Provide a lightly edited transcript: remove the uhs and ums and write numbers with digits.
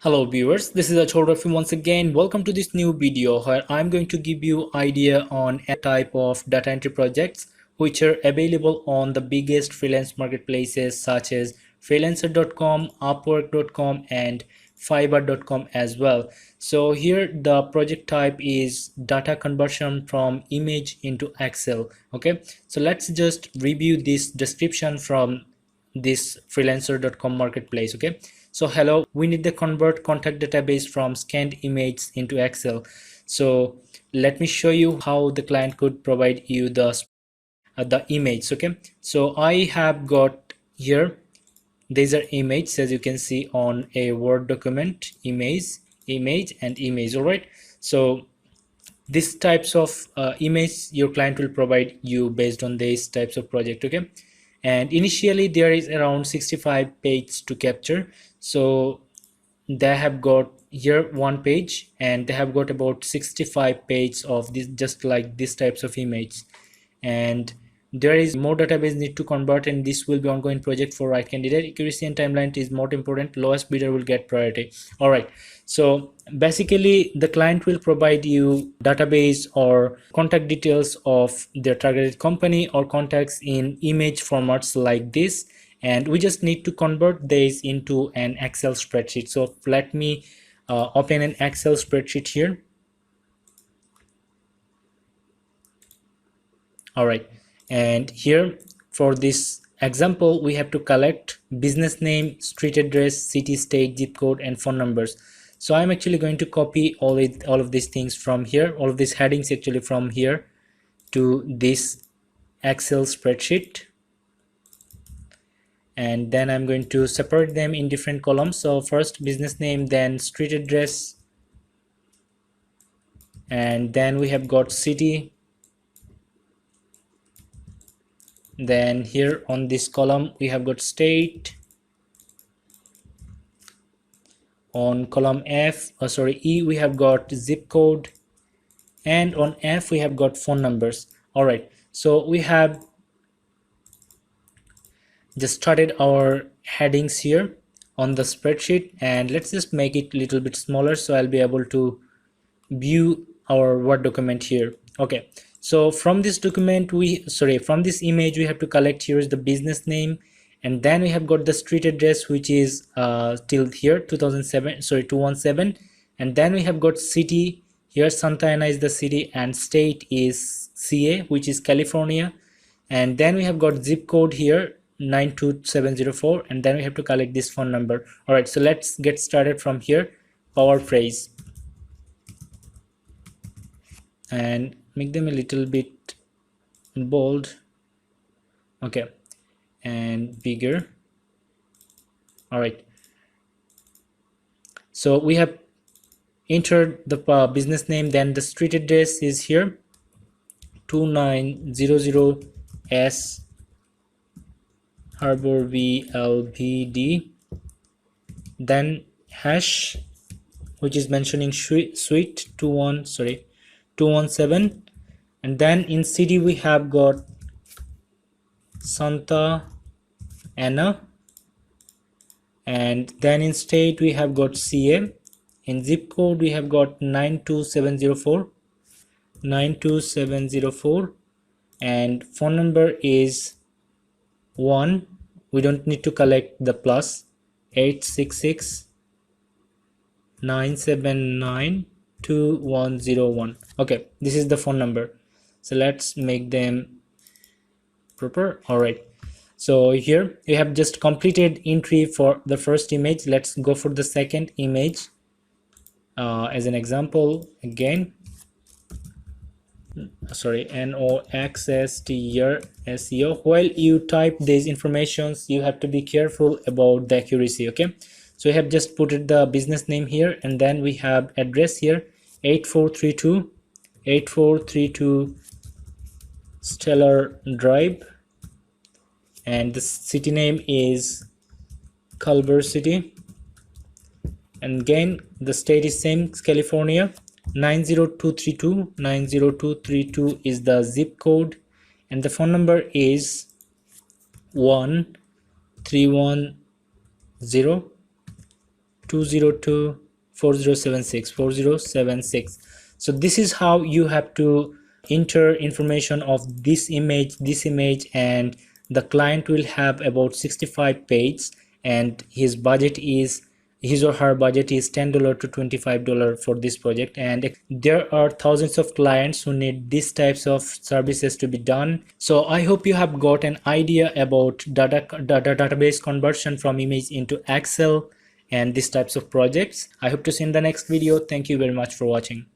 Hello viewers, this is Achol Rafi once again. Welcome to this new video where I'm going to give you idea on a type of data entry projects which are available on the biggest freelance marketplaces such as freelancer.com, upwork.com and fiverr.com as well. So here the project type is data conversion from image into Excel. Okay, so let's just review this description from this freelancer.com marketplace. Okay, so hello, we need to convert contact database from scanned image into Excel. So let me show you how the client could provide you the image. Okay, so I have got here, these are images as you can see on a Word document, image and image. All right, so these types of image your client will provide you based on these types of project. Okay, and initially there is around 65 page to capture. So they have got here one page and they have got about 65 pages of this, just like these types of image. And there is more database need to convert, and this will be ongoing project for right candidate. Accuracy and timeline is more important. Lowest bidder will get priority. All right, so basically the client will provide you database or contact details of their targeted company or contacts in image formats like this, and we just need to convert this into an Excel spreadsheet. So let me open an Excel spreadsheet here. All right, and here for this example we have to collect business name, street address, city, state, zip code and phone numbers. So I'm actually going to copy all of these things from here, all of these headings actually from here to this Excel spreadsheet, and then I'm going to separate them in different columns. So first business name, then street address, and then we have got city. Then here on this column we have got state. On column E we have got zip code, and on F we have got phone numbers. All right, so we have just started our headings here on the spreadsheet, and let's just make it a little bit smaller so I'll be able to view our Word document here. Okay, so from this document from this image we have to collect. Here is the business name, and then we have got the street address which is till here 217, and then we have got city. Here Santa Ana is the city, and state is CA, which is California, and then we have got zip code here 92704, and then we have to collect this phone number. All right, so let's get started from here. Power phrase, and make them a little bit bold. Okay, and bigger. All right, so we have entered the business name, then the street address is here 2900 S Harbor VLBD, then hash which is mentioning suite 217, and then in city we have got Santa Ana, and then in state we have got CA. In zip code we have got 92704, and phone number is 1, we don't need to collect the plus, 866 979 2101. Okay, this is the phone number, so let's make them proper. All right, so here we have just completed entry for the first image. Let's go for the second image as an example again. NOXSTR SEO. While you type these informations you have to be careful about the accuracy. Okay, so we have just put it the business name here, and then we have address here 8432 Stellar Drive, and the city name is Culver City, and again the state is same, California. 90232 is the zip code, and the phone number is 1310 202 4076. So this is how you have to enter information of this image, and the client will have about 65 pages, and his or her budget is $10 to $25 for this project. And there are thousands of clients who need these types of services to be done. So I hope you have got an idea about database conversion from image into Excel and these types of projects. I hope to see you in the next video. Thank you very much for watching.